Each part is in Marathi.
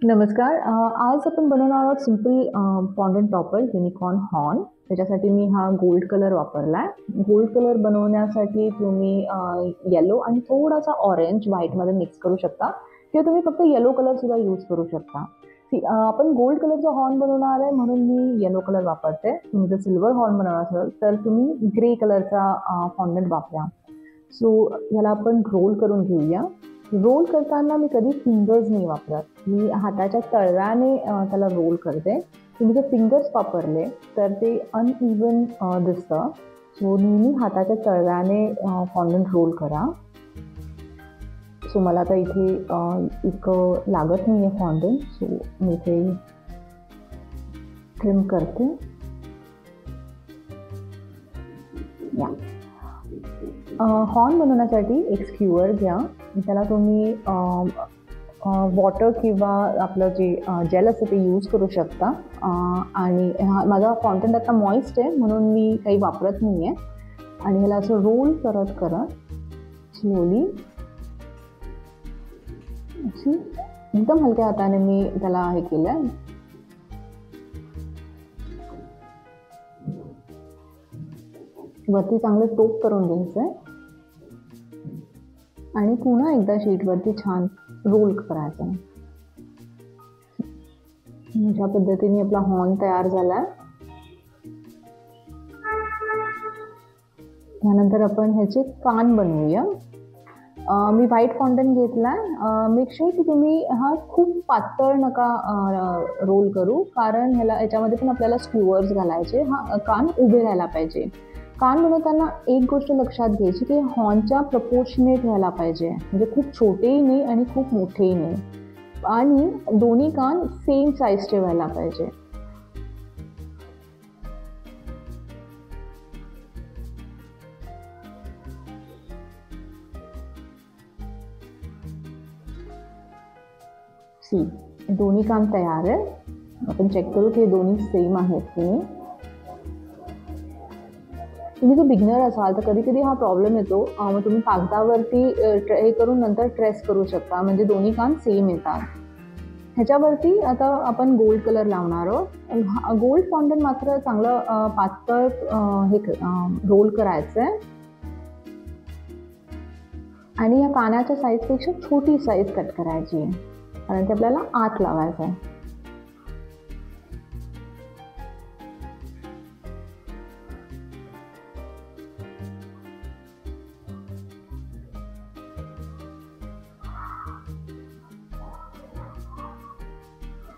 नमस्कार. आज आपण बनवणार आहोत simple fondant topper unicorn horn. त्याच्यासाठी मी हा गोल्ड कलर वापरला आहे. गोल्ड कलर बनवण्यासाठी तुम्ही येलो आणि थोडासा ऑरेंज व्हाईटमध्ये मिक्स करू शकता किंवा तुम्ही फक्त येलो कलरसुद्धा यूज करू शकता. आपण गोल्ड कलरचा हॉर्न बनवणार आहे म्हणून मी येलो कलर वापरते. तुम्ही जर सिल्वर हॉर्न बनवणार असाल तर तुम्ही ग्रे कलरचा फॉन्डंट वापरा. सो याला आपण रोल करून घेऊया. रोल करताना मी कधी फिंगर्स नाही वापरत. मी हाताच्या तळव्याने त्याला रोल करते. तुम्ही जर फिंगर्स वापरले तर ते अनइवन दिसतं. सो नेहमी हाताच्या तळव्याने फॉन्डंट रोल करा. सो मला आता इथे इतकं लागत नाही आहे फॉन्डंट, सो मी इथे ट्रिम करते. या हॉर्न बनवण्यासाठी एक स्क्यूअर घ्या. त्याला तुम्ही वॉटर किंवा आपलं जे जेल असतं ते यूज करू शकता. आणि माझा फॉन्डंट आता मॉइस्ट आहे म्हणून मी काही वापरत नाही आहे. आणि ह्याला असं रोल करत स्लोली अशी एकदम हलक्या हाताने मी त्याला हे केलं आहे. वरती चांगलं टोप करून घ्यायचं आहे आणि पुन्हा एकदा शीटवरती छान रोल करायचं आहे. अशा पद्धतीने आपला हॉर्न तयार झाला आहे. त्यानंतर आपण ह्याचे कान बनवूया. मी व्हाईट फॉन्डंट घेतला आहे. मेक शुअर की तुम्ही हा खूप पातळ नका रोल करू, कारण याच्यामध्ये पण आपल्याला स्क्यूअर्स घालायचे. हा कान उभे राहायला पाहिजे. कान बनवताना एक गोष्ट लक्षात घ्यायची की हॉर्नच्या प्रपोर्शनेट व्हायला पाहिजे. म्हणजे खूप छोटेही नाही आणि खूप मोठेही नाही. आणि दोन्ही कान सेम साईजचे व्हायला पाहिजे. दोन्ही कान तयार आहे. आपण चेक करू की दोन्ही सेम आहेत की नाही. तुम्ही जर बिगिनर असाल तर कधी कधी हा प्रॉब्लेम येतो. मग तुम्ही कागदावरती हे करून नंतर ट्रेस करू शकता, म्हणजे दोन्ही कान सेम येतात. ह्याच्यावरती आता आपण गोल्ड कलर लावणार आहोत. गोल्ड फॉन्डंट मात्र चांगलं पातळ हे रोल करायचं आहे. आणि या कानाच्या साईजपेक्षा छोटी साईज कट करायची आहे, कारण ते आपल्याला आत लावायचं आहे.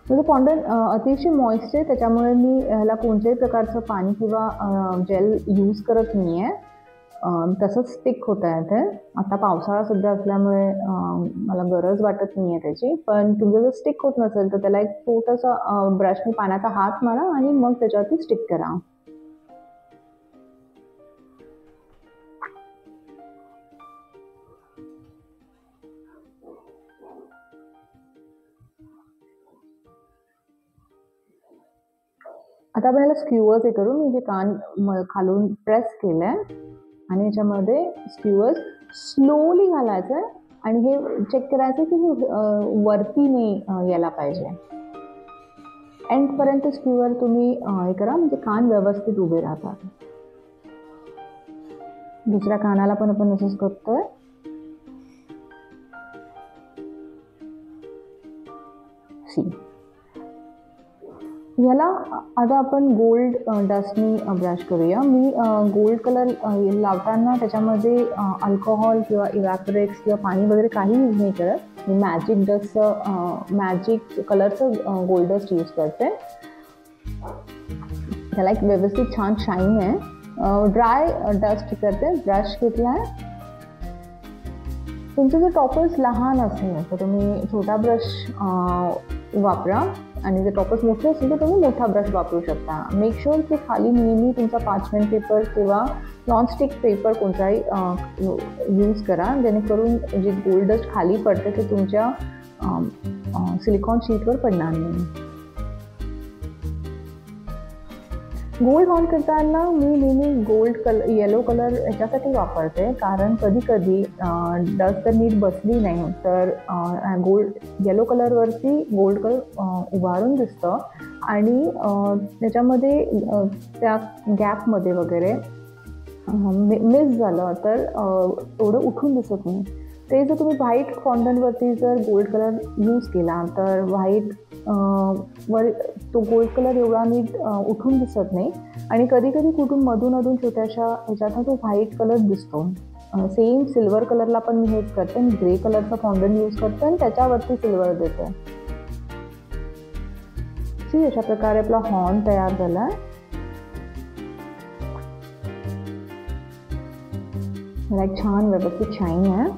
म्हणजे फॉन्डंट अतिशय मॉइस्ट आहे, त्याच्यामुळे मी ह्याला कोणत्याही प्रकारचं पाणी किंवा जेल यूज करत नाही आहे. तसंच स्टिक होत आहे ते. आता पावसाळा सध्या असल्यामुळे मला गरज वाटत नाही आहे त्याची. पण तुमचं जर स्टिक होत नसेल तर त्याला एक छोटासा ब्रशने पाण्याचा हात मारा आणि मग त्याच्यावरती स्टिक करा. आता आपण याला स्क्यूअर्स हे करू. मी जे कान खालून प्रेस केलं आहे आणि याच्यामध्ये स्क्यूअर्स स्लोली घालायचं आहे आणि हे चेक करायचं की वरती नाही यायला पाहिजे. एंडपर्यंत स्क्यूअर तुम्ही हे करा, म्हणजे कान व्यवस्थित उभे राहतात. दुसऱ्या कानाला पण आपण असंच करतोय. याला आता आपण गोल्ड डस्टनी ब्रश करूया. मी गोल्ड कलर लावताना त्याच्यामध्ये अल्कोहोल किंवा इव्हॅपोरेट्स किंवा पाणी वगैरे काही यूज नाही करत. मी मॅजिक कलरचं गोल्ड डस्ट यूज करते. त्याला एक व्यवस्थित छान शाईन आहे. ड्राय डस्ट करते. ब्रश घेतला आहे. तुमचे जर टॉपर्स लहान असेल तर तुम्ही छोटा ब्रश वापरा आणि जर टॉपर्स मोठे असेल तर तुम्ही मोठा ब्रश वापरू शकता. मेक शुअर की खाली नेहमी तुमचा पार्चमेंट पेपर किंवा नॉनस्टिक पेपर कोणताही यूज करा, जेणेकरून जे गोल्ड डस्ट खाली पडते ते तुमच्या सिलिकॉन शीटवर पडणार नाही. गोल्ड हॉर्न करताना मी नेहमी गोल्ड कलर येलो कलर ह्याच्यासाठी वापरते, कारण कधी कधी डस्ट जर नीट बसली नाही तर गोल्ड येलो कलरवरती गोल्ड कलर उभारून दिसतं आणि त्याच्यामध्ये त्या गॅपमध्ये वगैरे मिस झालं तर एवढं उठून दिसत नाही. ते जर तुम्ही व्हाईट फॉन्डंटवरती जर गोल्ड कलर यूज केला तर व्हाईट वर तो गोल्ड कलर एवढा नीट उठून दिसत नाही आणि कधी कधी कुठून मधून अधून छोट्याशा ह्याच्यातनं तो व्हाईट कलर दिसतो. सेम सिल्वर कलरला पण मी हेच करते, मी ग्रे कलरचा फॉन्डंट यूज करते आणि त्याच्यावरती सिल्वर देते. अशा प्रकारे आपला हॉर्न तयार झाला. मला एक छान व्यवस्थित शाईन आहे.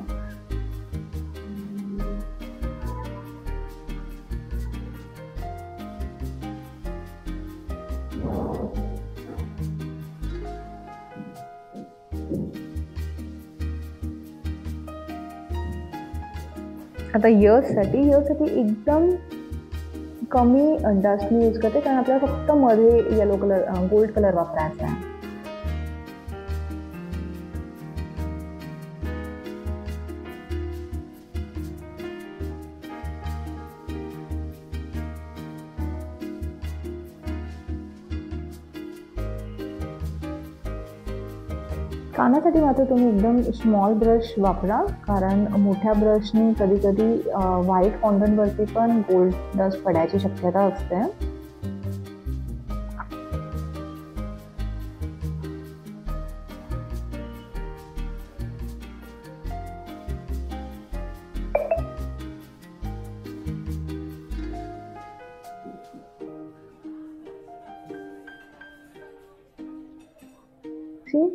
आता इयर्ससाठी एकदम कमी डस्ट मी यूज करते, कारण आपल्याला फक्त मध्ये येलो कलर गोल्ड कलर वापरायचा आहे. कानासाठी मात्र तुम्ही एकदम स्मॉल ब्रश वापरा, कारण मोठ्या ब्रशने कधी कधी व्हाईट फॉन्डंटवरती पण गोल्ड डस्ट पडायची शक्यता असते.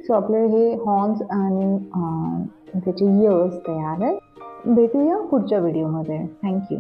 सो आपले हे हॉर्न्स आणि त्याचे इयर्स तयार आहेत. भेटूया पुढच्या व्हिडिओमध्ये. थँक्यू.